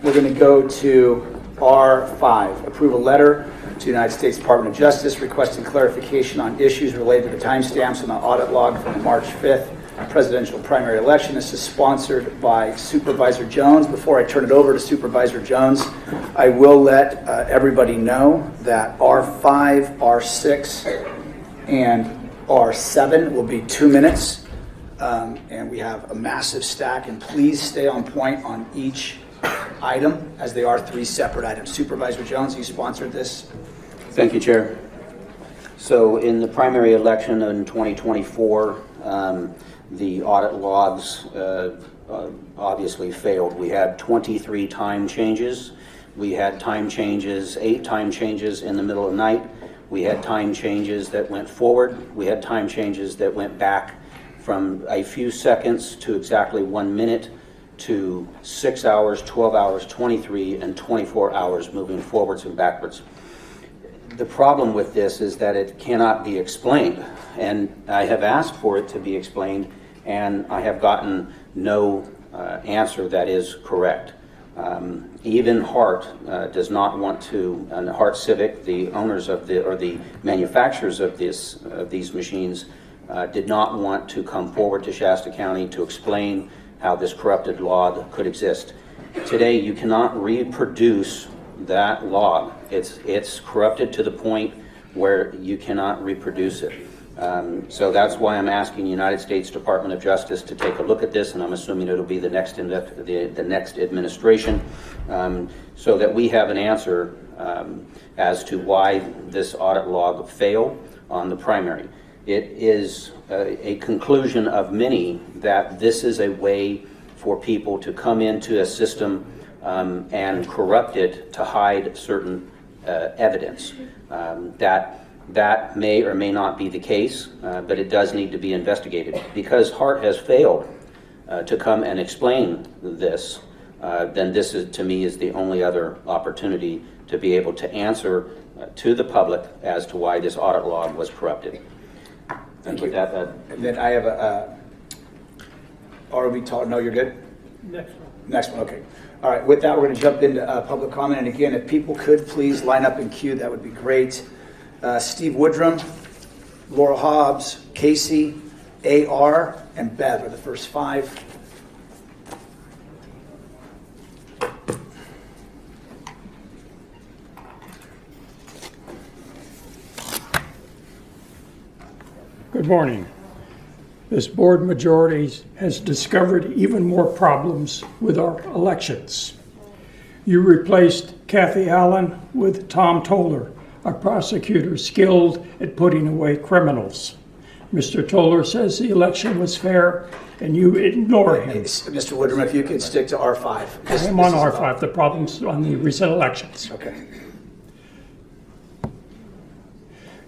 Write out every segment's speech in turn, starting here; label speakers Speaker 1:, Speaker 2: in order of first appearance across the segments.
Speaker 1: we're going to go to R5, approve a letter to the United States Department of Justice requesting clarification on issues related to the timestamps on the audit log from the March 5th presidential primary election. This is sponsored by Supervisor Jones. Before I turn it over to Supervisor Jones, I will let everybody know that R5, R6, and R7 will be 2 minutes. And we have a massive stack, and please stay on point on each item as they are 3 separate items. Supervisor Jones, you sponsored this.
Speaker 2: Thank you, Chair. So in the primary election in 2024, the audit logs obviously failed. We had 23 time changes. We had time changes, 8 time changes in the middle of the night. We had time changes that went forward. We had time changes that went back from a few seconds to exactly 1 minute to 6 hours, 12 hours, 23, and 24 hours moving forwards and backwards. The problem with this is that it cannot be explained, and I have asked for it to be explained, and I have gotten no answer that is correct. Even Hart does not want to, and Hart Civic, the owners of the manufacturers of these machines, did not want to come forward to Shasta County to explain how this corrupted log could exist. Today, you cannot reproduce that log. It's corrupted to the point where you cannot reproduce it. So that's why I'm asking the United States Department of Justice to take a look at this, and I'm assuming it'll be the next administration, so that we have an answer as to why this audit log failed on the primary. It is a conclusion of many that this is a way for people to come into a system and corrupt it to hide certain evidence. That may or may not be the case, but it does need to be investigated. Because Hart has failed to come and explain this, then this is, to me, is the only other opportunity to be able to answer to the public as to why this audit log was corrupted.
Speaker 1: Thank
Speaker 2: you.
Speaker 1: you. And then I have are we talking? No, you're good? Next one, okay. All right, with that, we're going to jump into public comment. And again, if people could please line up in queue, that would be great. Steve Woodrum, Laura Hobbs, Casey, AR, and Bev are the first 5.
Speaker 3: Good morning. This board majority has discovered even more problems with our elections. You replaced Kathy Allen with Tom Toller, a prosecutor skilled at putting away criminals. Mr. Toller says the election was fair, and you ignore him.
Speaker 1: Mr. Woodrum, if you could stick to R5.
Speaker 3: I'm on R5, the problems on the recent elections.
Speaker 1: Okay.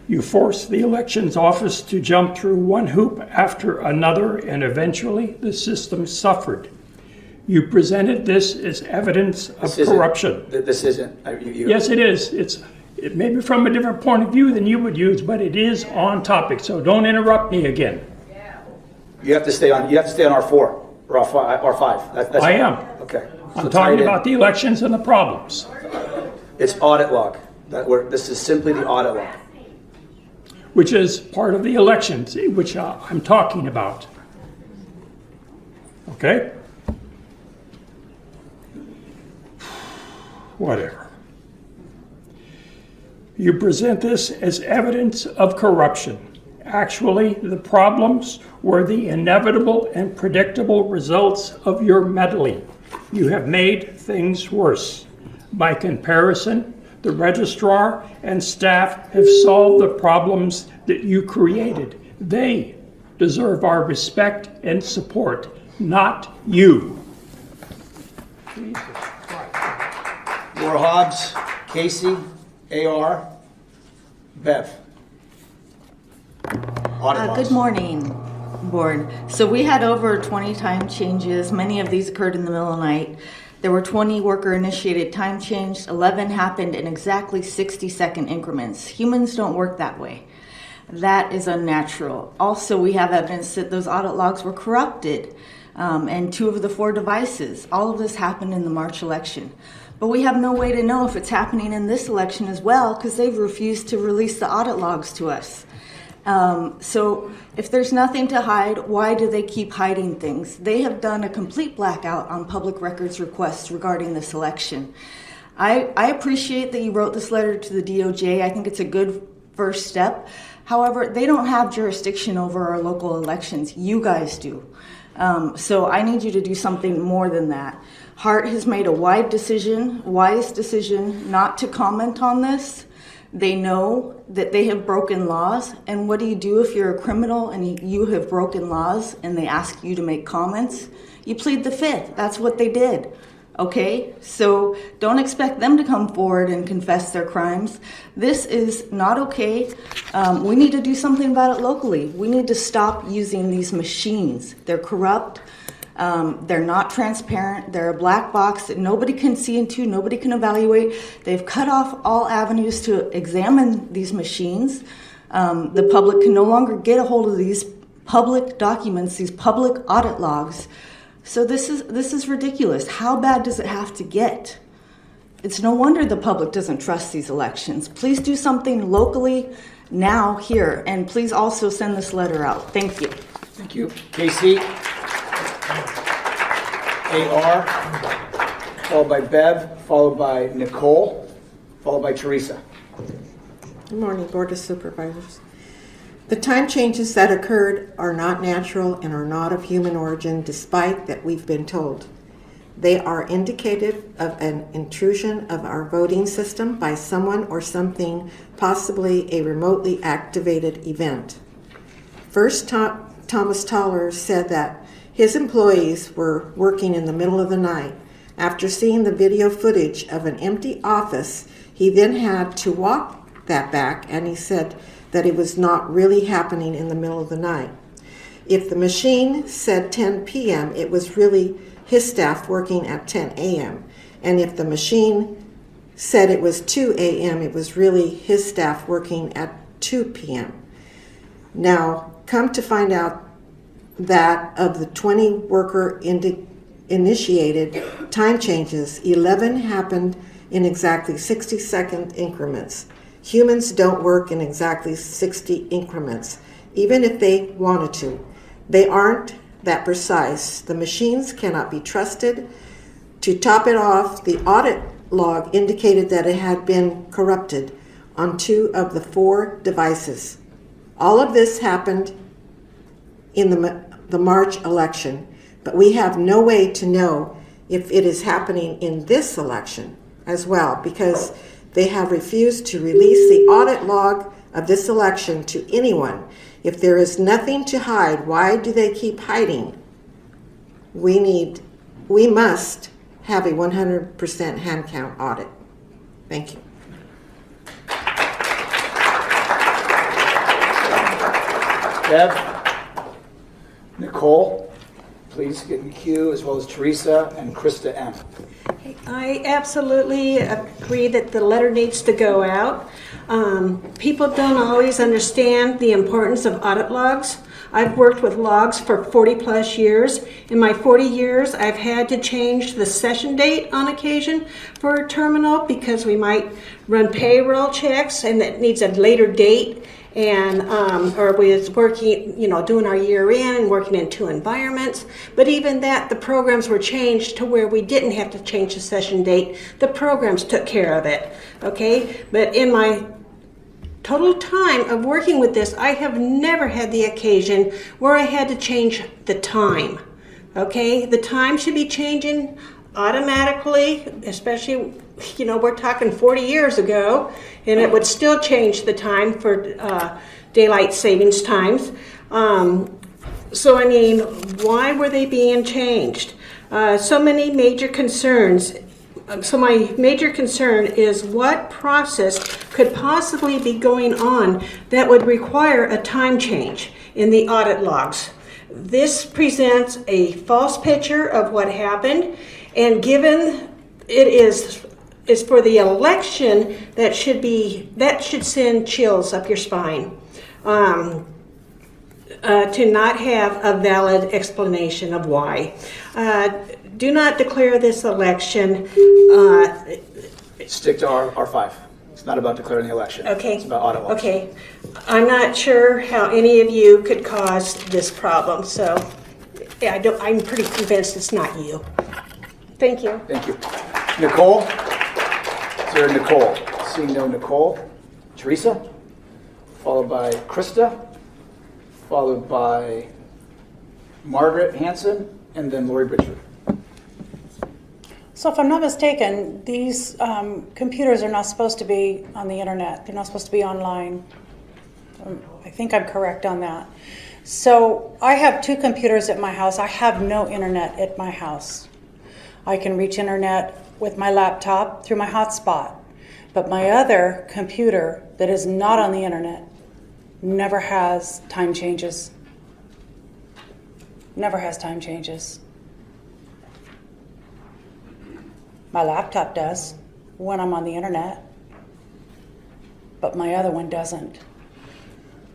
Speaker 3: You forced the elections office to jump through one hoop after another, and eventually the system suffered. You presented this as evidence of corruption.
Speaker 1: This isn't.
Speaker 3: Yes, it is. It may be from a different point of view than you would use, but it is on topic. So don't interrupt me again.
Speaker 1: You have to stay on. You have to stay on R4 or R5. That's
Speaker 3: I am.
Speaker 1: Okay.
Speaker 3: I'm talking about the elections and the problems.
Speaker 1: It's audit log. This is simply the audit log,
Speaker 3: Which is part of the elections, which I'm talking about. Okay? Whatever. You present this as evidence of corruption. Actually, the problems were the inevitable and predictable results of your meddling. You have made things worse. By comparison, the registrar and staff have solved the problems that you created. They deserve our respect and support, not you.
Speaker 1: Laura Hobbs, Casey, AR, Bev.
Speaker 4: Good morning, board. So we had over 20 time changes. Many of these occurred in the middle of the night. There were 20 worker-initiated time changes. 11 happened in exactly 60-second increments. Humans don't work that way. That is unnatural. Also, we have evidence that those audit logs were corrupted. and 2 of the 4 devices. All of this happened in the March election. But we have no way to know if it's happening in this election as well because they've refused to release the audit logs to us. So if there's nothing to hide, why do they keep hiding things? They have done a complete blackout on public records requests regarding this election. I appreciate that you wrote this letter to the DOJ. I think it's a good first step. However, they don't have jurisdiction over our local elections. You guys do. So I need you to do something more than that. Hart has made a wise decision not to comment on this. They know that they have broken laws. And what do you do if you're a criminal and you have broken laws and they ask you to make comments? You plead the fifth. That's what they did. Okay, so don't expect them to come forward and confess their crimes. This is not okay. We need to do something about it locally. We need to stop using these machines. They're corrupt. They're not transparent. They're a black box that nobody can see into, nobody can evaluate. They've cut off all avenues to examine these machines. The public can no longer get a hold of these public documents, these public audit logs. So this is ridiculous. How bad does it have to get? It's no wonder the public doesn't trust these elections. Please do something locally now here, and please also send this letter out. Thank you.
Speaker 1: Thank you. Casey. AR, followed by Bev, followed by Nicole, followed by Teresa.
Speaker 5: Good morning, Board of Supervisors. The time changes that occurred are not natural and are not of human origin, despite that we've been told. They are indicative of an intrusion of our voting system by someone or something, possibly a remotely activated event. First, Thomas Toller said that his employees were working in the middle of the night. After seeing the video footage of an empty office, he then had to walk that back, and he said that it was not really happening in the middle of the night. If the machine said 10 p.m., it was really his staff working at 10 a.m. And if the machine said it was 2 a.m., it was really his staff working at 2 p.m. Now, come to find out that of the 20 worker initiated time changes, 11 happened in exactly 60-second increments. Humans don't work in exactly 60 increments, even if they wanted to. They aren't that precise. The machines cannot be trusted. To top it off, the audit log indicated that it had been corrupted on 2 of the 4 devices. All of this happened in the March election, but we have no way to know if it is happening in this election as well, because they have refused to release the audit log of this election to anyone. If there is nothing to hide, why do they keep hiding? We must have a 100% hand count audit. Thank you.
Speaker 1: Bev, Nicole, please get in the queue, as well as Teresa and Krista M.
Speaker 6: I absolutely agree that the letter needs to go out. People don't always understand the importance of audit logs. I've worked with logs for 40 plus years. In my 40 years, I've had to change the session date on occasion for a terminal because we might run payroll checks and that needs a later date. And or we was working, doing our year in and working in 2 environments. But even that, the programs were changed to where we didn't have to change the session date. The programs took care of it, okay? But in my total time of working with this, I have never had the occasion where I had to change the time, okay? The time should be changing automatically, especially, we're talking 40 years ago, and it would still change the time for daylight savings times. So, why were they being changed? So many major concerns. So my major concern is what process could possibly be going on that would require a time change in the audit logs. This presents a false picture of what happened, and given it is for the election, that should send chills up your spine. to not have a valid explanation of why. Do not declare this election.
Speaker 1: Stick to R5. It's not about declaring the election.
Speaker 6: Okay.
Speaker 1: It's about audit laws.
Speaker 6: Okay. I'm not sure how any of you could cause this problem, so yeah, I'm pretty convinced it's not you. Thank you.
Speaker 1: Thank you. Nicole? Is there a Nicole? Seeing no Nicole. Teresa? Followed by Krista, followed by Margaret Hanson, and then Lori Bridger.
Speaker 7: So if I'm not mistaken, these computers are not supposed to be on the internet. They're not supposed to be online. I think I'm correct on that. So I have 2 computers at my house. I have no internet at my house. I can reach internet with my laptop through my hotspot. But my other computer that is not on the internet never has time changes. Never has time changes. My laptop does when I'm on the internet, but my other one doesn't.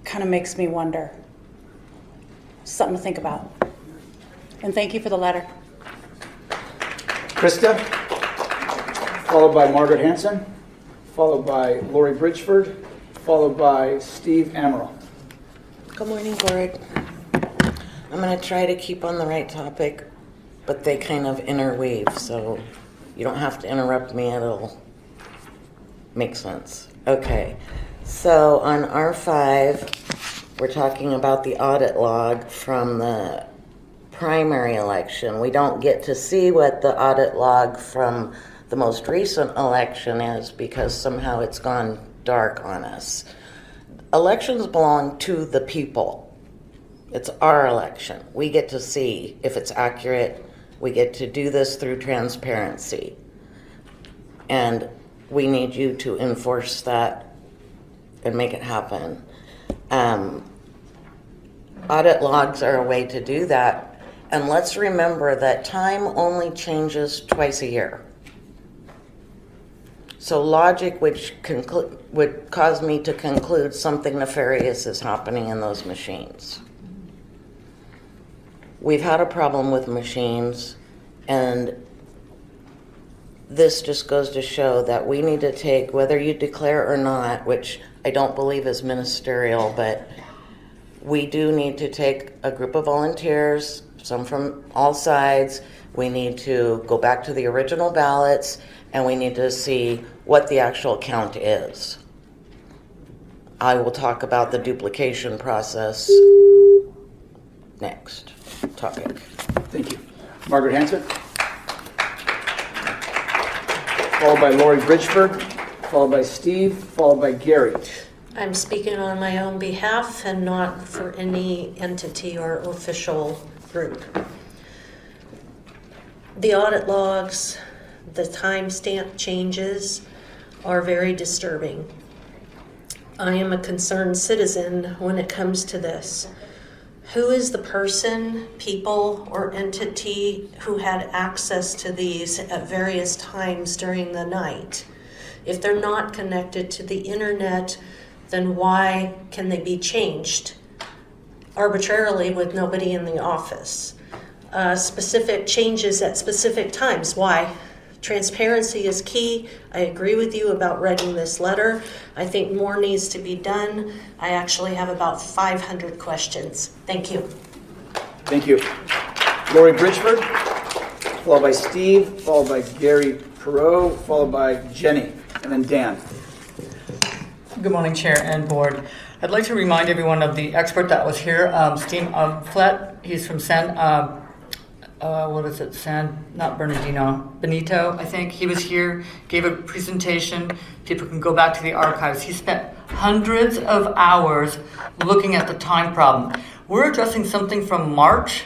Speaker 7: Kind of makes me wonder. Something to think about. And thank you for the letter.
Speaker 1: Krista, followed by Margaret Hanson, followed by Lori Bridgeford, followed by Steve Amaral.
Speaker 8: Good morning, Board. I'm going to try to keep on the right topic, but they kind of interweave, so you don't have to interrupt me, it'll make sense. Okay, so on R5, we're talking about the audit log from the primary election. We don't get to see what the audit log from the most recent election is because somehow it's gone dark on us. Elections belong to the people. It's our election. We get to see if it's accurate. We get to do this through transparency. And we need you to enforce that and make it happen. Audit logs are a way to do that. And let's remember that time only changes twice a year. So logic would cause me to conclude something nefarious is happening in those machines. We've had a problem with machines, and this just goes to show that we need to take, whether you declare or not, which I don't believe is ministerial, but we do need to take a group of volunteers, some from all sides. We need to go back to the original ballots, and we need to see what the actual count is. I will talk about the duplication process next topic.
Speaker 1: Thank you. Margaret Hanson, followed by Lori Bridgeford, followed by Steve, followed by Gary.
Speaker 9: I'm speaking on my own behalf and not for any entity or official group. The audit logs, the timestamp changes are very disturbing. I am a concerned citizen when it comes to this. Who is the person, people, or entity who had access to these at various times during the night? If they're not connected to the internet, then why can they be changed arbitrarily with nobody in the office? Specific changes at specific times, why? Transparency is key. I agree with you about writing this letter. I think more needs to be done. I actually have about 500 questions. Thank you.
Speaker 1: Thank you. Lori Bridgeford, followed by Steve, followed by Gary Perot, followed by Jenny, and then Dan.
Speaker 10: Good morning, Chair and Board. I'd like to remind everyone of the expert that was here, Steve Flett. He's from not Bernardino, Benito, I think. He was here, gave a presentation. People can go back to the archives. He spent hundreds of hours looking at the time problem. We're addressing something from March,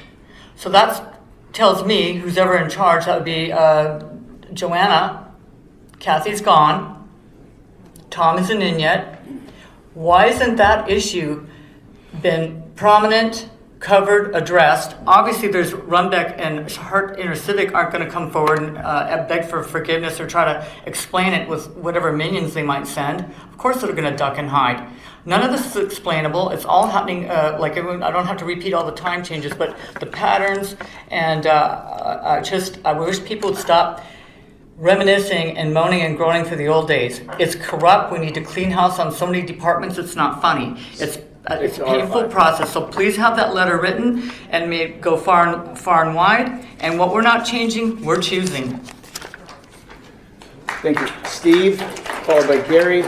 Speaker 10: so that tells me, who's ever in charge, that would be Joanna. Kathy's gone. Tom isn't in yet. Why isn't that issue been prominent, covered, addressed. Obviously, there's Runbeck and Hart Intercivic aren't going to come forward and beg for forgiveness or try to explain it with whatever minions they might send. Of course, they're going to duck and hide. None of this is explainable. It's all happening, I don't have to repeat all the time changes, but the patterns, and I wish people would stop reminiscing and moaning and groaning for the old days. It's corrupt. We need to clean house on so many departments. It's not funny. It's a painful process. So please have that letter written and may it go far and wide. And what we're not changing, we're choosing.
Speaker 1: Thank you. Steve, followed by Gary,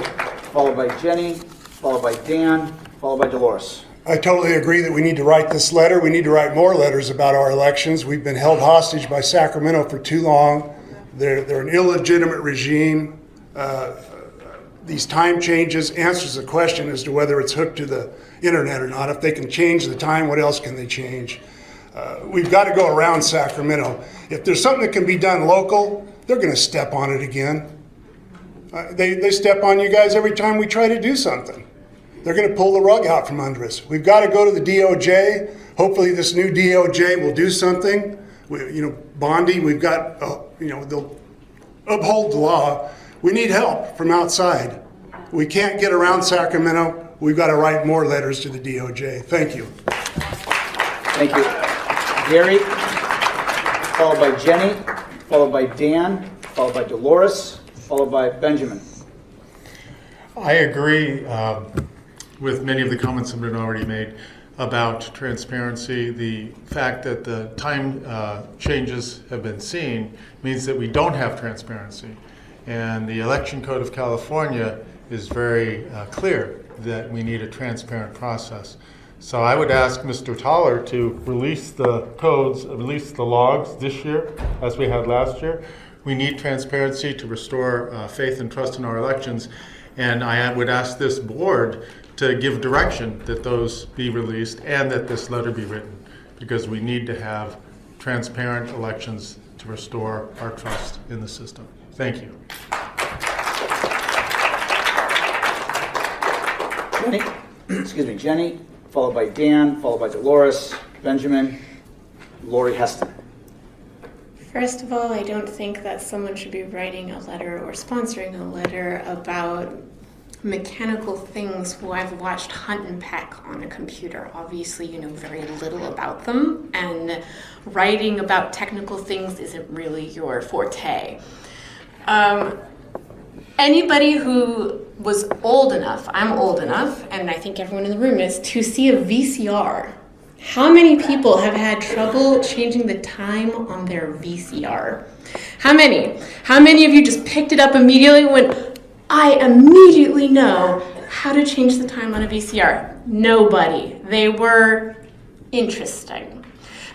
Speaker 1: followed by Jenny, followed by Dan, followed by Dolores.
Speaker 11: I totally agree that we need to write this letter. We need to write more letters about our elections. We've been held hostage by Sacramento for too long. They're an illegitimate regime. These time changes answers the question as to whether it's hooked to the internet or not. If they can change the time, what else can they change? We've got to go around Sacramento. If there's something that can be done local, they're going to step on it again. They step on you guys every time we try to do something. They're going to pull the rug out from under us. We've got to go to the DOJ. Hopefully this new DOJ will do something. Bondi, we've got, they'll uphold the law. We need help from outside. We can't get around Sacramento. We've got to write more letters to the DOJ. Thank you.
Speaker 1: Thank you. Gary, followed by Jenny, followed by Dan, followed by Dolores, followed by Benjamin.
Speaker 12: I agree with many of the comments that have been already made about transparency. The fact that the time changes have been seen means that we don't have transparency. And the Election Code of California is very clear that we need a transparent process. So I would ask Mr. Toller to release the codes, release the logs this year as we had last year. We need transparency to restore faith and trust in our elections. And I would ask this board to give direction that those be released and that this letter be written, because we need to have transparent elections to restore our trust in the system. Thank you.
Speaker 1: Jenny, followed by Dan, followed by Dolores, Benjamin, Lori Heston.
Speaker 13: First of all, I don't think that someone should be writing a letter or sponsoring a letter about mechanical things who I've watched hunt and peck on a computer. Obviously, you know very little about them, and writing about technical things isn't really your forte. Anybody who was old enough, I'm old enough, and I think everyone in the room is, to see a VCR. How many people have had trouble changing the time on their VCR? How many? How many of you just picked it up immediately and went, I immediately know how to change the time on a VCR? Nobody. They were interesting.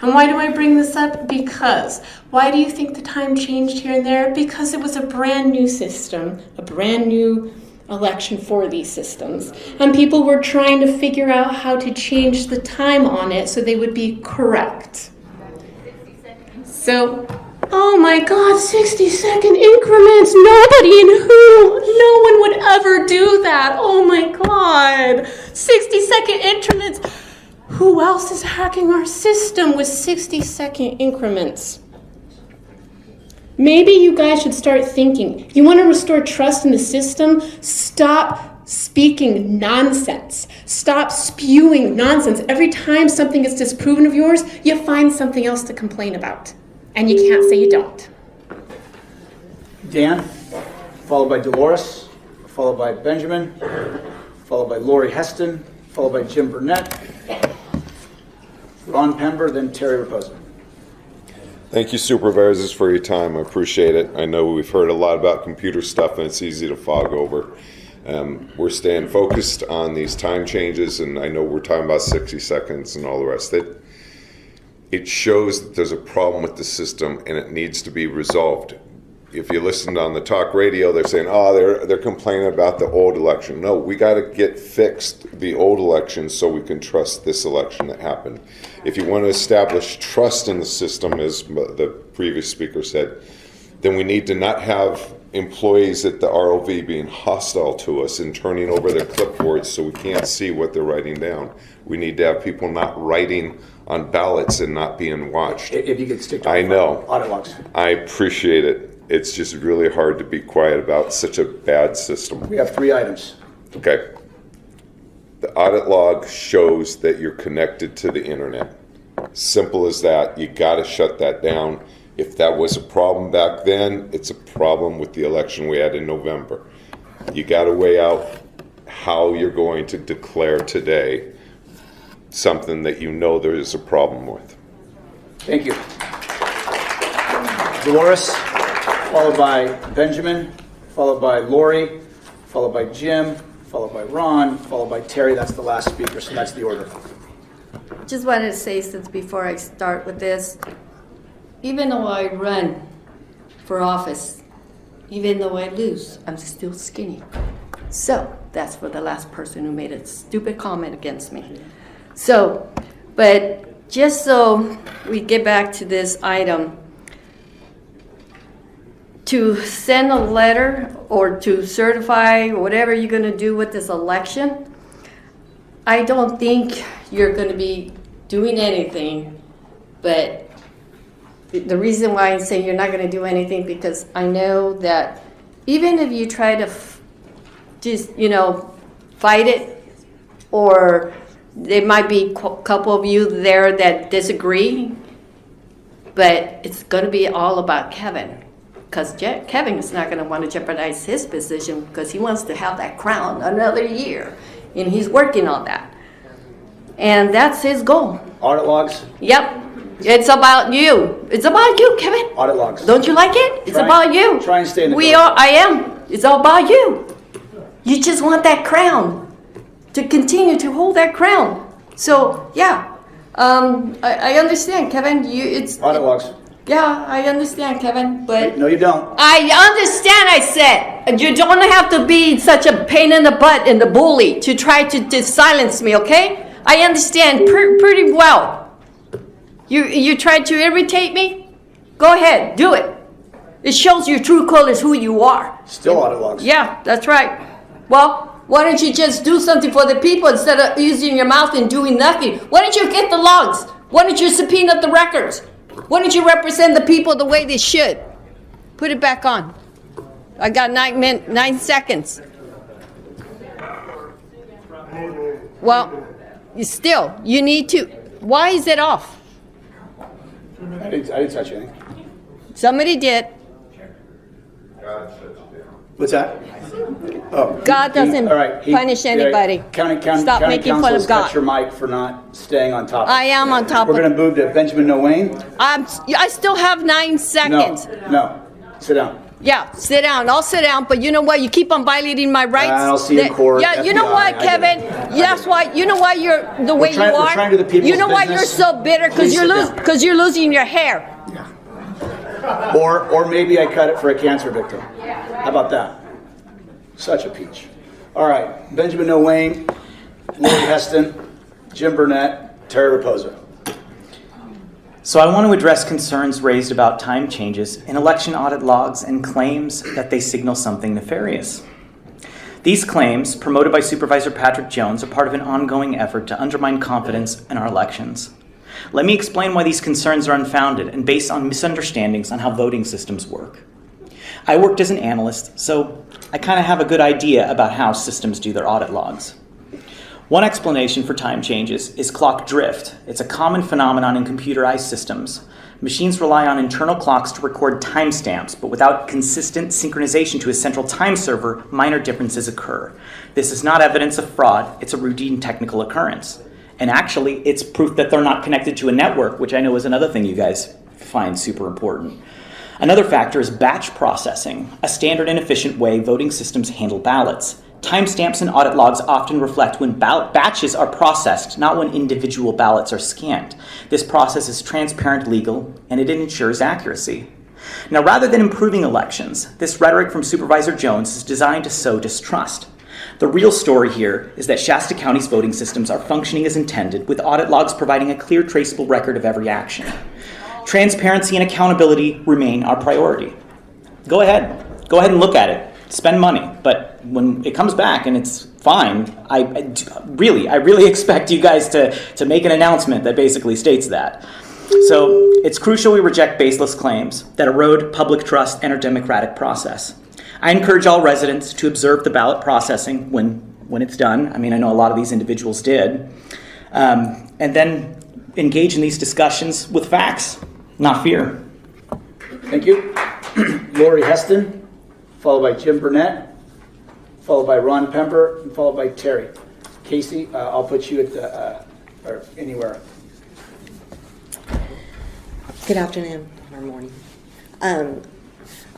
Speaker 13: And why do I bring this up? Because why do you think the time changed here and there? Because it was a brand new system, a brand new election for these systems. And people were trying to figure out how to change the time on it so they would be correct. So, oh my God, 60-second increments. Nobody in who? No one would ever do that. Oh my God. 60-second increments. Who else is hacking our system with 60-second increments? Maybe you guys should start thinking. You want to restore trust in the system? Stop speaking nonsense. Stop spewing nonsense. Every time something is disproven of yours, you find something else to complain about. And you can't say you don't.
Speaker 1: Dan, followed by Dolores, followed by Benjamin, followed by Lori Heston, followed by Jim Burnett, Ron Pember, then Terry Raposa.
Speaker 14: Thank you, supervisors, for your time. I appreciate it. I know we've heard a lot about computer stuff, and it's easy to fog over. We're staying focused on these time changes, and I know we're talking about 60 seconds and all the rest. It shows that there's a problem with the system, and it needs to be resolved. If you listened on the talk radio, they're saying, they're complaining about the old election. No, we got to get fixed the old election so we can trust this election that happened. If you want to establish trust in the system, as the previous speaker said, then we need to not have employees at the ROV being hostile to us and turning over their clipboards so we can't see what they're writing down. We need to have people not writing on ballots and not being watched.
Speaker 1: If you could stick to
Speaker 14: I know.
Speaker 1: audit logs.
Speaker 14: I appreciate it. It's just really hard to be quiet about such a bad system.
Speaker 1: We have 3 items.
Speaker 14: Okay. The audit log shows that you're connected to the internet. Simple as that. You got to shut that down. If that was a problem back then, it's a problem with the election we had in November. You got to weigh out how you're going to declare today something that you know there is a problem with.
Speaker 1: Thank you. Dolores, followed by Benjamin, followed by Lori, followed by Jim, followed by Ron, followed by Terry. That's the last speaker, so that's the order.
Speaker 15: Just wanted to say, since before I start with this, even though I run for office, even though I lose, I'm still skinny. So that's for the last person who made a stupid comment against me. So, but just so we get back to this item, to send a letter or to certify whatever you're going to do with this election, I don't think you're going to be doing anything. But the reason why I say you're not going to do anything, because I know that even if you try to just, fight it, or there might be a couple of you there that disagree, but it's going to be all about Kevin. Because Kevin is not going to want to jeopardize his position because he wants to have that crown another year. And he's working on that. And that's his goal.
Speaker 1: Audit logs?
Speaker 15: Yep. It's about you. It's about you, Kevin.
Speaker 1: Audit logs.
Speaker 15: Don't you like it? It's about you.
Speaker 1: Try and stay in the
Speaker 15: I am. It's all about you. You just want that crown. To continue to hold that crown. So, yeah. I understand, Kevin.
Speaker 1: Audit logs.
Speaker 15: Yeah, I understand, Kevin, but...
Speaker 1: No, you don't.
Speaker 15: I understand, I said. You don't have to be such a pain in the butt and the bully to try to silence me, okay? I understand pretty well. You tried to irritate me? Go ahead, do it. It shows your true colors, who you are.
Speaker 1: Still audit logs.
Speaker 15: Yeah, that's right. Well, why don't you just do something for the people instead of using your mouth and doing nothing? Why don't you get the logs? Why don't you subpoena the records? Why don't you represent the people the way they should? Put it back on. I got 9 seconds. Well, you need to. Why is it off?
Speaker 1: I didn't touch anything.
Speaker 15: Somebody did.
Speaker 1: What's that? Oh,
Speaker 15: God doesn't punish anybody. Stop making fun of God.
Speaker 1: Cut your mic for not staying on top.
Speaker 15: I am on top.
Speaker 1: We're going to move to Benjamin Nowain.
Speaker 15: I still have 9 seconds.
Speaker 1: No. Sit down.
Speaker 15: Yeah, sit down. I'll sit down. But you know what? You keep on violating my rights.
Speaker 1: I'll see you in court.
Speaker 15: Yeah, you know what, Kevin? That's why. You know why you're the way you are.
Speaker 1: We're trying to do the people's
Speaker 15: You know why you're
Speaker 1: business.
Speaker 15: so bitter? Because you're losing your hair.
Speaker 1: Or maybe I cut it for a cancer victim. How about that? Such a peach. All right, Benjamin Nowain, Lori Heston, Jim Burnett, Terry Raposa.
Speaker 16: So I want to address concerns raised about time changes in election audit logs and claims that they signal something nefarious. These claims, promoted by Supervisor Patrick Jones, are part of an ongoing effort to undermine confidence in our elections. Let me explain why these concerns are unfounded and based on misunderstandings on how voting systems work. I worked as an analyst, so I kind of have a good idea about how systems do their audit logs. One explanation for time changes is clock drift. It's a common phenomenon in computerized systems. Machines rely on internal clocks to record timestamps, but without consistent synchronization to a central time server, minor differences occur. This is not evidence of fraud, it's a routine technical occurrence. And actually, it's proof that they're not connected to a network, which I know is another thing you guys find super important. Another factor is batch processing, a standard and efficient way voting systems handle ballots. Timestamps and audit logs often reflect when ballot batches are processed, not when individual ballots are scanned. This process is transparent, legal, and it ensures accuracy. Now, rather than improving elections, this rhetoric from Supervisor Jones is designed to sow distrust. The real story here is that Shasta County's voting systems are functioning as intended, with audit logs providing a clear, traceable record of every action. Transparency and accountability remain our priority. Go ahead. Go ahead and look at it. Spend money. But when it comes back and it's fine, I really expect you guys to make an announcement that basically states that. So it's crucial we reject baseless claims that erode public trust and our democratic process. I encourage all residents to observe the ballot processing when it's done. I mean, I know a lot of these individuals did. And then engage in these discussions with facts, not fear.
Speaker 1: Thank you. Lori Heston, followed by Jim Burnett, followed by Ron Pember, and followed by Terry. Casey, I'll put you at the, or anywhere.
Speaker 17: Good afternoon or morning.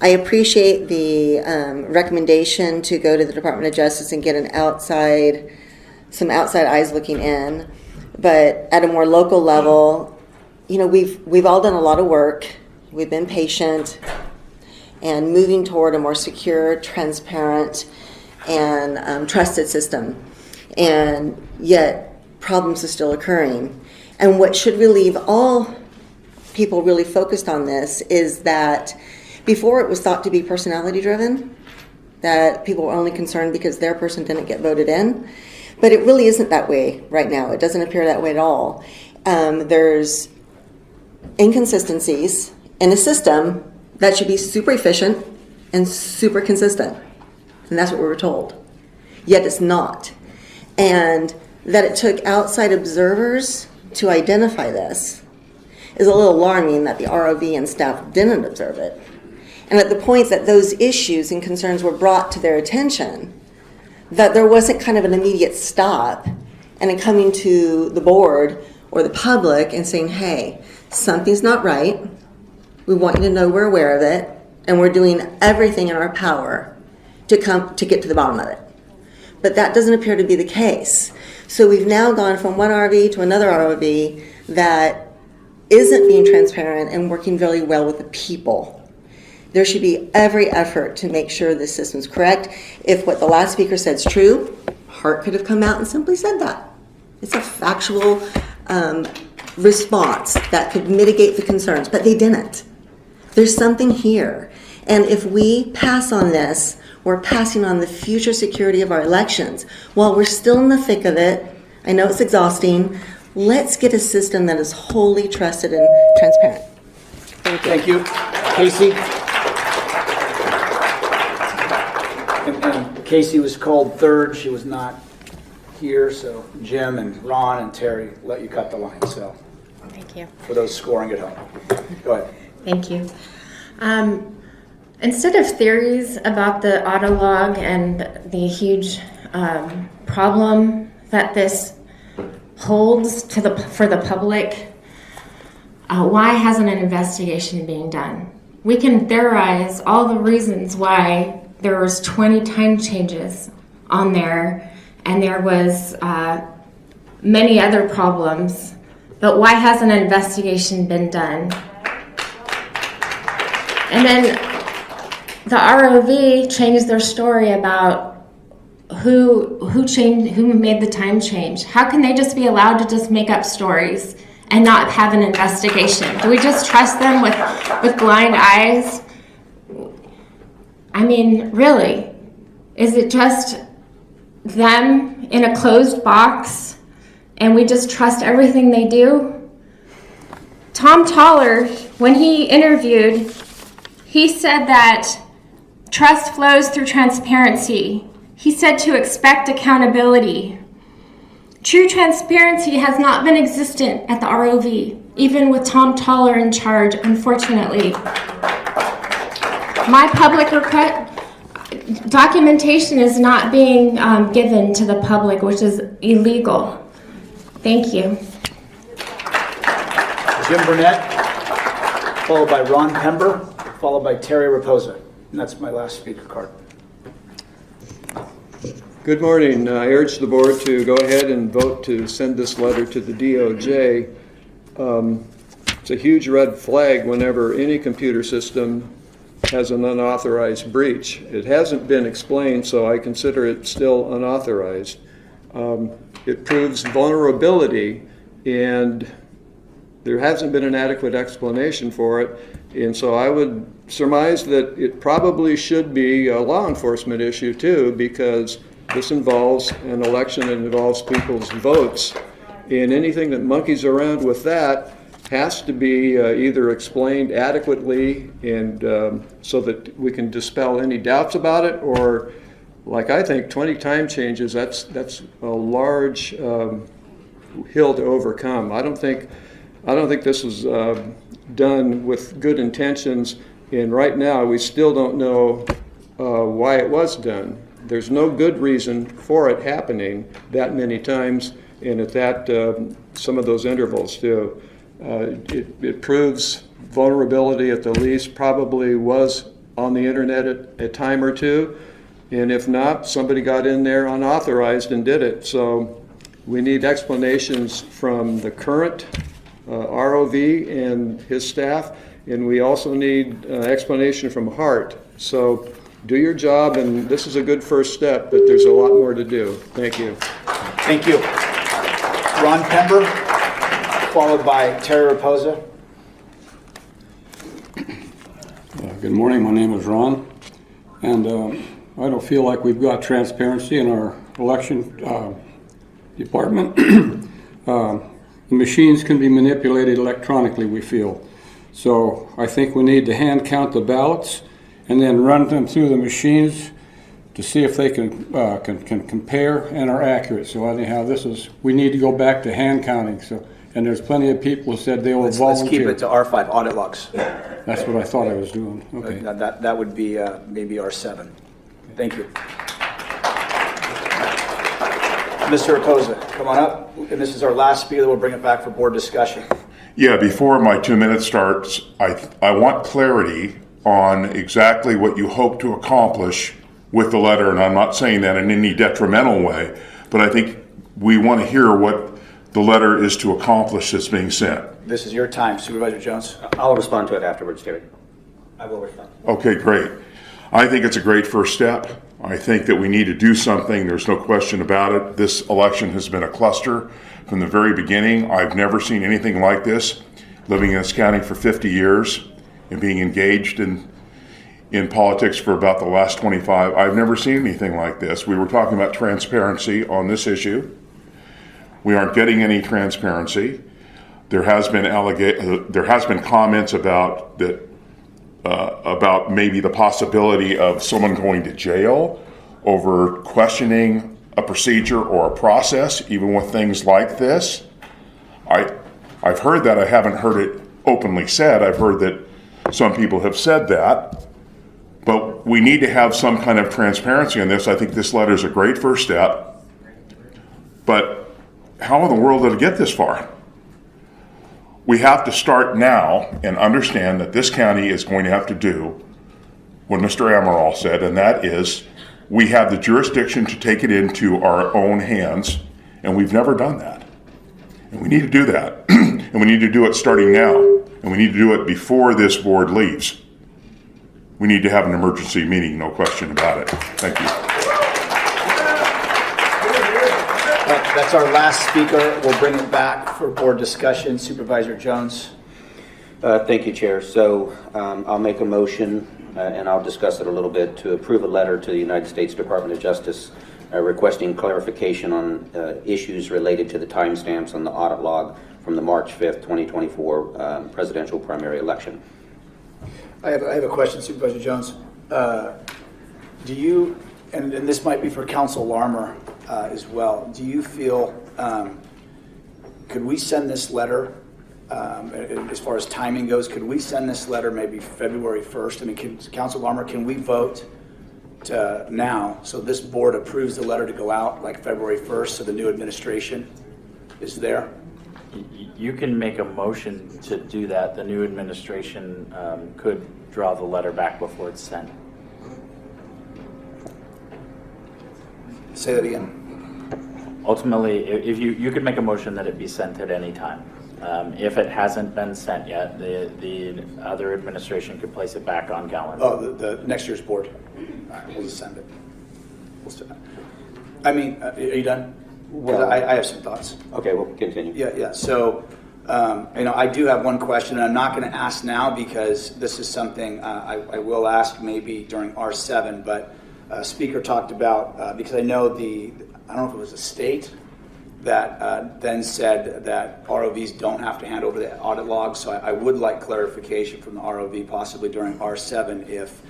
Speaker 17: I appreciate the recommendation to go to the Department of Justice and get some outside eyes looking in. But at a more local level, you know, we've all done a lot of work. We've been patient and moving toward a more secure, transparent, and trusted system. And yet, problems are still occurring. And what should relieve all people really focused on this is that before it was thought to be personality driven, that people were only concerned because their person didn't get voted in. But it really isn't that way right now. It doesn't appear that way at all. There's inconsistencies in a system that should be super efficient and super consistent. And that's what we were told. Yet it's not. And that it took outside observers to identify this is a little alarming that the ROV and staff didn't observe it. And at the point that those issues and concerns were brought to their attention, that there wasn't kind of an immediate stop and in coming to the board or the public and saying, hey, something's not right. We want you to know we're aware of it, and we're doing everything in our power to get to the bottom of it. But that doesn't appear to be the case. So we've now gone from one ROV to another ROV that isn't being transparent and working very well with the people. There should be every effort to make sure this system's correct. If what the last speaker said is true, Hart could have come out and simply said that. It's a factual response that could mitigate the concerns, but they didn't. There's something here. And if we pass on this, we're passing on the future security of our elections. While we're still in the thick of it, I know it's exhausting, let's get a system that is wholly trusted and transparent.
Speaker 1: Thank you. Casey? And Casey was called third. She was not here, so Jim and Ron and Terry let you cut the line. So
Speaker 13: Thank you.
Speaker 1: for those scoring at home. Go ahead.
Speaker 13: Thank you. Instead of theories about the auto log and the huge problem that this holds for the public, why hasn't an investigation being done? We can theorize all the reasons why there was 20 time changes on there and there was many other problems, but why hasn't an investigation been done? And then the ROV changed their story about who made the time change. How can they just be allowed to just make up stories and not have an investigation? Do we just trust them with blind eyes? I mean, really, is it just them in a closed box and we just trust everything they do? Tom Toller, when he interviewed, he said that trust flows through transparency. He said to expect accountability. True transparency has not been existent at the ROV, even with Tom Toller in charge, unfortunately. My public documentation is not being given to the public, which is illegal. Thank you.
Speaker 1: Jim Burnett, followed by Ron Pember, followed by Terry Raposa. And that's my last speaker card.
Speaker 18: Good morning. I urge the board to go ahead and vote to send this letter to the DOJ. It's a huge red flag whenever any computer system has an unauthorized breach. It hasn't been explained, so I consider it still unauthorized. It proves vulnerability, and there hasn't been an adequate explanation for it. And so I would surmise that it probably should be a law enforcement issue too, because this involves an election and involves people's votes. And anything that monkeys around with that has to be either explained adequately and so that we can dispel any doubts about it, or like I think 20 time changes, that's a large hill to overcome. I don't think this was done with good intentions, and right now we still don't know why it was done. There's no good reason for it happening that many times and at that some of those intervals too. It proves vulnerability at the least, probably was on the internet at a time or two, and if not, somebody got in there unauthorized and did it. So we need explanations from the current ROV and his staff, and we also need explanation from Hart. So do your job, and this is a good first step, but there's a lot more to do. Thank you.
Speaker 1: Thank you. Ron Pember, followed by Terry Raposa.
Speaker 19: Good morning, my name is Ron, and I don't feel like we've got transparency in our election department. The machines can be manipulated electronically, we feel. So I think we need to hand count the ballots and then run them through the machines to see if they can compare and are accurate. So anyhow, we need to go back to hand counting. So, and there's plenty of people who said they will volunteer.
Speaker 1: Let's keep it to R5, audit logs.
Speaker 19: That's what I thought I was doing. Okay.
Speaker 1: That would be maybe R7. Thank you. Mr. Raposa, come on up. And this is our last speaker. We'll bring it back for board discussion.
Speaker 20: Yeah, before my 2 minutes starts, I want clarity on exactly what you hope to accomplish with the letter, and I'm not saying that in any detrimental way, but I think we want to hear what the letter is to accomplish that's being sent.
Speaker 1: This is your time, Supervisor Jones.
Speaker 2: I'll respond to it afterwards, Terry. I will respond.
Speaker 20: Okay, great. I think it's a great first step. I think that we need to do something. There's no question about it. This election has been a cluster from the very beginning. I've never seen anything like this, living in this county for 50 years and being engaged in politics for about the last 25. I've never seen anything like this. We were talking about transparency on this issue. We aren't getting any transparency. There has been comments about that about maybe the possibility of someone going to jail over questioning a procedure or a process, even with things like this. I've heard that. I haven't heard it openly said. I've heard that some people have said that. But we need to have some kind of transparency on this. I think this letter is a great first step. But how in the world did it get this far? We have to start now and understand that this county is going to have to do what Mr. Amaral said, and that is we have the jurisdiction to take it into our own hands, and we've never done that. And we need to do that. And we need to do it starting now. And we need to do it before this board leaves. We need to have an emergency meeting, no question about it. Thank you.
Speaker 1: That's our last speaker. We'll bring it back for board discussion. Supervisor Jones.
Speaker 2: Thank you, Chair. So I'll make a motion, and I'll discuss it a little bit, to approve a letter to the United States Department of Justice requesting clarification on issues related to the timestamps on the audit log from the March 5th, 2024 presidential primary election.
Speaker 1: I have a question, Supervisor Jones. Do you, and this might be for Council Larmer as well, do you feel, could we send this letter, as far as timing goes, could we send this letter maybe February 1st? I mean, Council Larmer, can we vote now so this board approves the letter to go out like February 1st so the new administration is there?
Speaker 21: You can make a motion to do that. The new administration could draw the letter back before it's sent.
Speaker 1: Say that again.
Speaker 21: Ultimately, if you could make a motion that it be sent at any time. If it hasn't been sent yet, the other administration could place it back on calendar.
Speaker 1: Oh, the next year's board. All right, we'll just send it. I mean, are you done? Well, I have some thoughts.
Speaker 2: Okay, we'll continue.
Speaker 1: Yeah. So I do have one question, and I'm not going to ask now because this is something I will ask maybe during R7, but Speaker talked about, because I know I don't know if it was the state that then said that ROVs don't have to hand over the audit logs, so I would like clarification from the ROV possibly during R7 if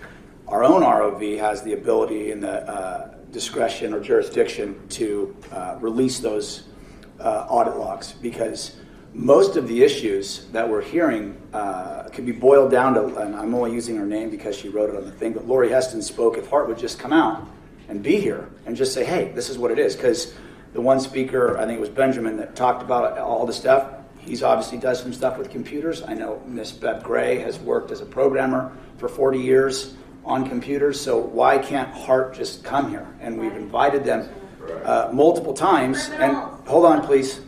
Speaker 1: our own ROV has the ability and the discretion or jurisdiction to release those audit logs, because most of the issues that we're hearing can be boiled down to, and I'm only using her name because she wrote it on the thing, but Lori Heston spoke. If Hart would just come out and be here and just say, hey, this is what it is, because the one speaker, I think it was Benjamin, that talked about all the stuff. He's obviously does some stuff with computers. I know Miss Bev Gray has worked as a programmer for 40 years on computers, so why can't Hart just come here? And we've invited them multiple times, and hold on, please.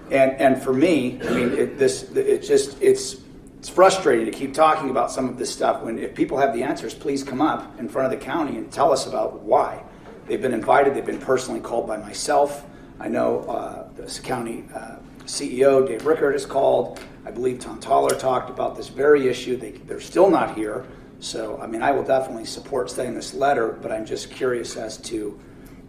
Speaker 1: And for me, I mean, it's frustrating to keep talking about some of this stuff when if people have the answers, please come up in front of the county and tell us about why. They've been invited, they've been personally called by myself. I know the county CEO, Dave Rickard, is called. I believe Tom Toller talked about this very issue. They're still not here. So, I mean, I will definitely support sending this letter, but I'm just curious as to,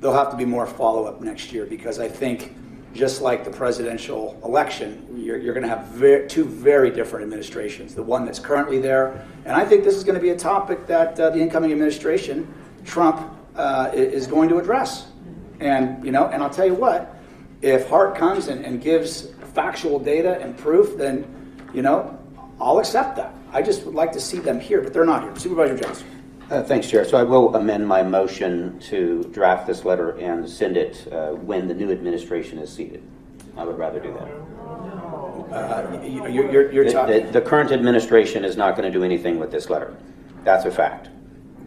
Speaker 1: there'll have to be more follow-up next year, because I think just like the presidential election, you're going to have two very different administrations. The one that's currently there, and I think this is going to be a topic that the incoming administration, Trump, is going to address. And, and I'll tell you what, if Hart comes and gives factual data and proof, then, I'll accept that. I just would like to see them here, but they're not here. Supervisor Jones.
Speaker 2: Thanks, Chair. So I will amend my motion to draft this letter and send it when the new administration is seated. I would rather do that.
Speaker 1: You're talking.
Speaker 2: The current administration is not going to do anything with this letter. That's a fact.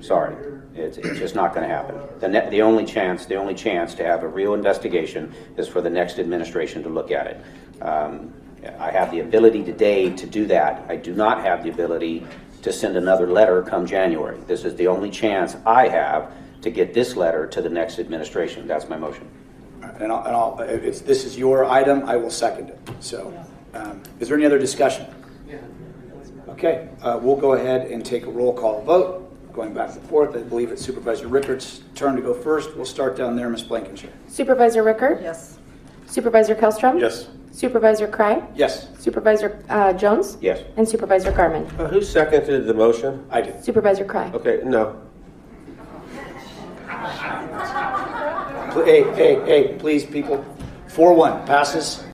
Speaker 2: Sorry. It's just not going to happen. The only chance to have a real investigation is for the next administration to look at it. I have the ability today to do that. I do not have the ability to send another letter come January. This is the only chance I have to get this letter to the next administration. That's my motion.
Speaker 1: And if this is your item, I will second it. So, is there any other discussion? Okay, we'll go ahead and take a roll call vote. Going back and forth, I believe it's Supervisor Rickard's turn to go first. We'll start down there, Ms. Blankenship.
Speaker 3: Supervisor Rickard?
Speaker 17: Yes.
Speaker 3: Supervisor Kellstrom?
Speaker 20: Yes.
Speaker 3: Supervisor Cry?
Speaker 1: Yes.
Speaker 3: Supervisor Jones?
Speaker 2: Yes.
Speaker 3: And Supervisor Garmin?
Speaker 22: Who seconded the motion?
Speaker 1: I did.
Speaker 3: Supervisor Cry?
Speaker 22: Okay, no.
Speaker 1: Hey, please, people. 4-1 passes.